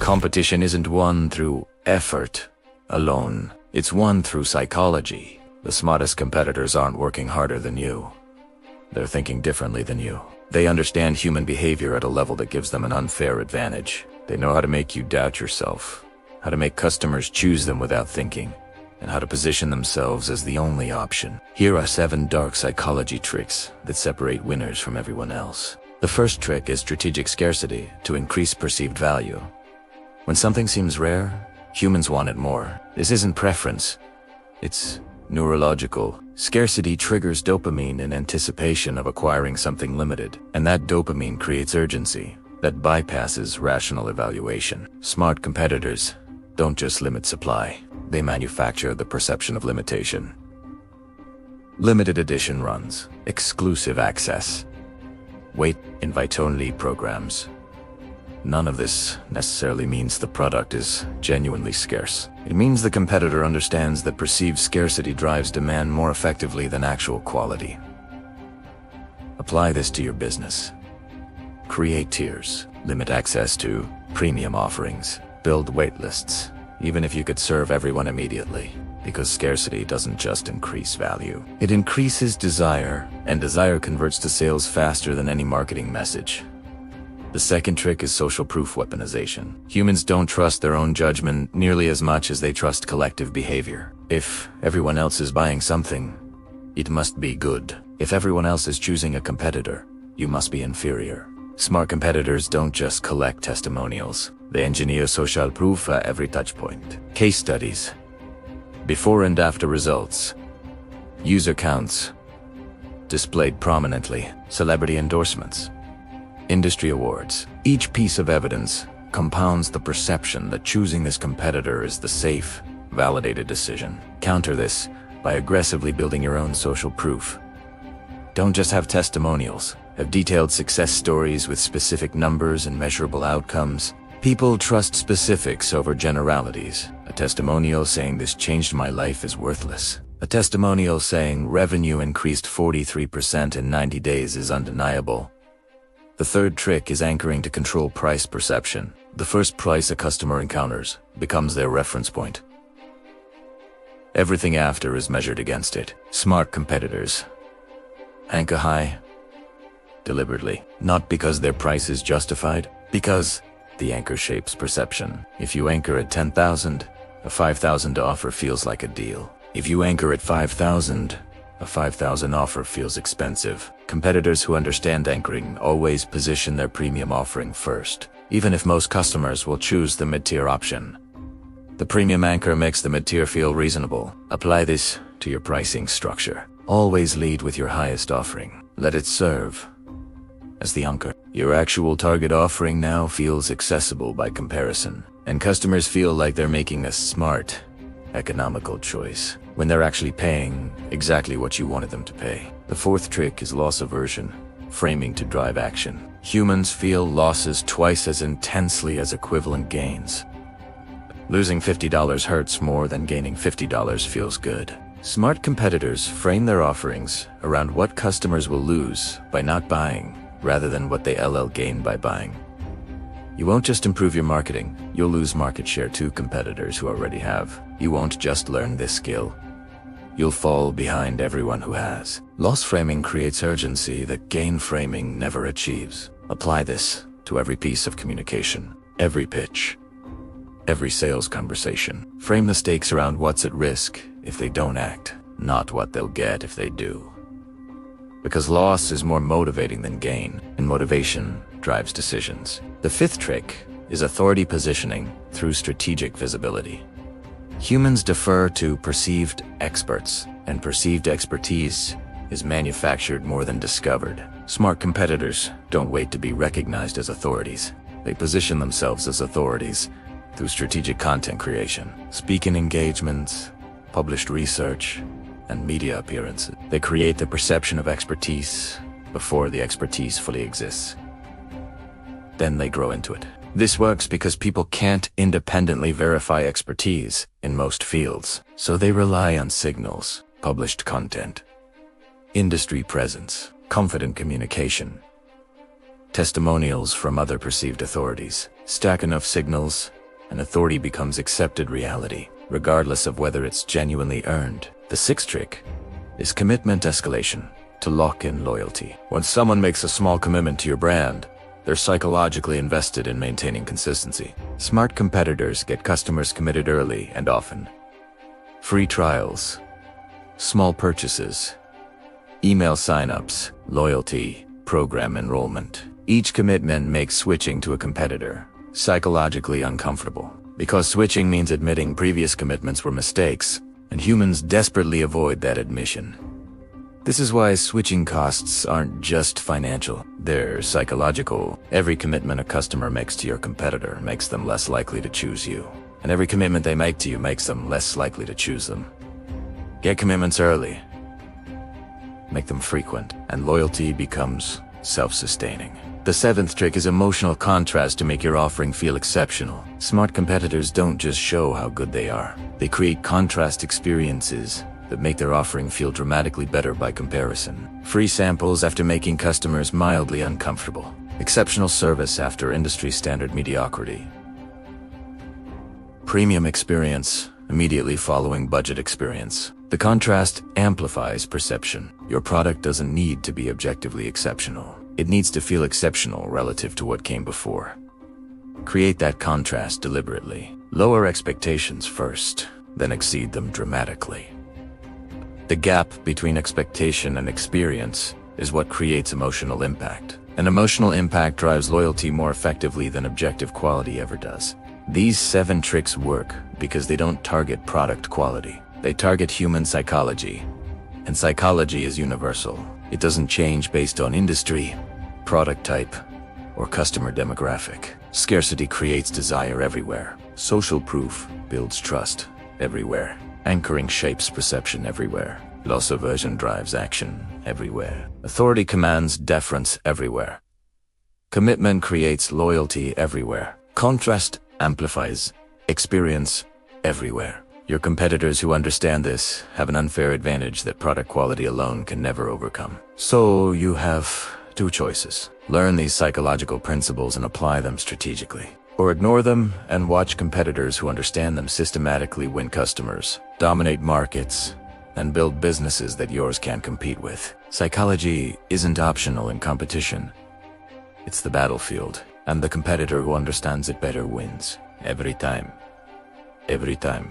Competition isn't won through effort alone. It's won through psychology. The smartest competitors aren't working harder than you. They're thinking differently than you. They understand human behavior at a level that gives them an unfair advantage. They know how to make you doubt yourself, how to make customers choose them without thinking, and how to position themselves as the only option. Here are 7 dark psychology tricks that separate winners from everyone else. The first trick is strategic scarcity to increase perceived value. When something seems rare, humans want it more. This isn't preference, it's neurological. Scarcity triggers dopamine in anticipation of acquiring something limited, and that dopamine creates urgency that bypasses rational evaluation. Smart competitors don't just limit supply, they manufacture the perception of limitation. Limited edition runs, exclusive access, wait, invite-only programs. None of this necessarily means the product is genuinely scarce. It means the competitor understands that perceived scarcity drives demand more effectively than actual quality. Apply this to your business. Create tiers, limit access to premium offerings, build waitlists, even if you could serve everyone immediately. Because scarcity doesn't just increase value. It increases desire, and desire converts to sales faster than any marketing message. The second trick is social proof weaponization. Humans don't trust their own judgment nearly as much as they trust collective behavior. If everyone else is buying something, it must be good. If everyone else is choosing a competitor, you must be inferior. Smart competitors don't just collect testimonials. They engineer social proof at every touchpoint. Case studies, before and after results, user counts displayed prominently, celebrity endorsements, industry awards. Each piece of evidence compounds the perception that choosing this competitor is the safe, validated decision. Counter this by aggressively building your own social proof. Don't just have testimonials, have detailed success stories with specific numbers and measurable outcomes. People trust specifics over generalities. A testimonial saying this changed my life is worthless. A testimonial saying revenue increased 43% in 90 days is undeniable. The third trick is anchoring to control price perception. The first price a customer encounters becomes their reference point. Everything after is measured against it. Smart competitors anchor high, deliberately, not because their price is justified, because the anchor shapes perception. If you anchor at 10,000, a 5,000 offer feels like a deal. If you anchor at 5,000, a 5,000 offer feels expensive. Competitors who understand anchoring always position their premium offering first, even if most customers will choose the mid-tier option. The premium anchor makes the mid-tier feel reasonable. Apply this to your pricing structure. Always lead with your highest offering. Let it serve as the anchor. Your actual target offering now feels accessible by comparison, and customers feel like they're making a smart, economical choice when they're actually paying exactly what you wanted them to pay. The fourth trick is loss aversion, framing to drive action. Humans feel losses twice as intensely as equivalent gains. Losing $50 hurts more than gaining $50 feels good. Smart competitors frame their offerings around what customers will lose by not buying, rather than what they gain by buying. You won't just improve your marketing, you'll lose market share to competitors who already have. You won't just learn this skill, you'll fall behind everyone who has. Loss framing creates urgency that gain framing never achieves. Apply this to every piece of communication, every pitch, every sales conversation. Frame the stakes around what's at risk if they don't act, not what they'll get if they do. Because loss is more motivating than gain, and motivation drives decisions. The fifth trick is authority positioning through strategic visibility. Humans defer to perceived experts, and perceived expertise is manufactured more than discovered. Smart competitors don't wait to be recognized as authorities. They position themselves as authorities through strategic content creation, speaking engagements, published research, and media appearances. They create the perception of expertise before the expertise fully exists. Then they grow into it. This works because people can't independently verify expertise in most fields, so they rely on signals, published content, industry presence, confident communication, testimonials from other perceived authorities. Stack enough signals, and authority becomes accepted reality, regardless of whether it's genuinely earned. The sixth trick is commitment escalation to lock in loyalty. When someone makes a small commitment to your brand, they're psychologically invested in maintaining consistency. Smart competitors get customers committed early and often. Free trials, small purchases, email signups, loyalty, program enrollment. Each commitment makes switching to a competitor psychologically uncomfortable, because switching means admitting previous commitments were mistakes, and humans desperately avoid that admission. This is why switching costs aren't just financial, they're psychological. Every commitment a customer makes to your competitor makes them less likely to choose you, and every commitment they make to you makes them less likely to choose them. Get commitments early, make them frequent, and loyalty becomes self-sustaining. The seventh trick is emotional contrast to make your offering feel exceptional. Smart competitors don't just show how good they are, they create contrast experiences that make their offering feel dramatically better by comparison. Free samples after making customers mildly uncomfortable. Exceptional service after industry standard mediocrity. Premium experience immediately following budget experience. The contrast amplifies perception. Your product doesn't need to be objectively exceptional. It needs to feel exceptional relative to what came before. Create that contrast deliberately. Lower expectations first, then exceed them dramatically. The gap between expectation and experience is what creates emotional impact. And emotional impact drives loyalty more effectively than objective quality ever does. These 7 tricks work because they don't target product quality. They target human psychology. And psychology is universal. It doesn't change based on industry, product type, or customer demographic. Scarcity creates desire everywhere. Social proof builds trust everywhere. Anchoring shapes perception everywhere. Loss aversion drives action everywhere. Authority commands deference everywhere. Commitment creates loyalty everywhere. Contrast amplifies experience everywhere. Your competitors who understand this have an unfair advantage that product quality alone can never overcome. So you have 2 choices. Learn these psychological principles and apply them strategically, or ignore them and watch competitors who understand them systematically win customers, dominate markets, and build businesses that yours can't compete with. Psychology isn't optional in competition. It's the battlefield, and the competitor who understands it better wins. Every time. Every time.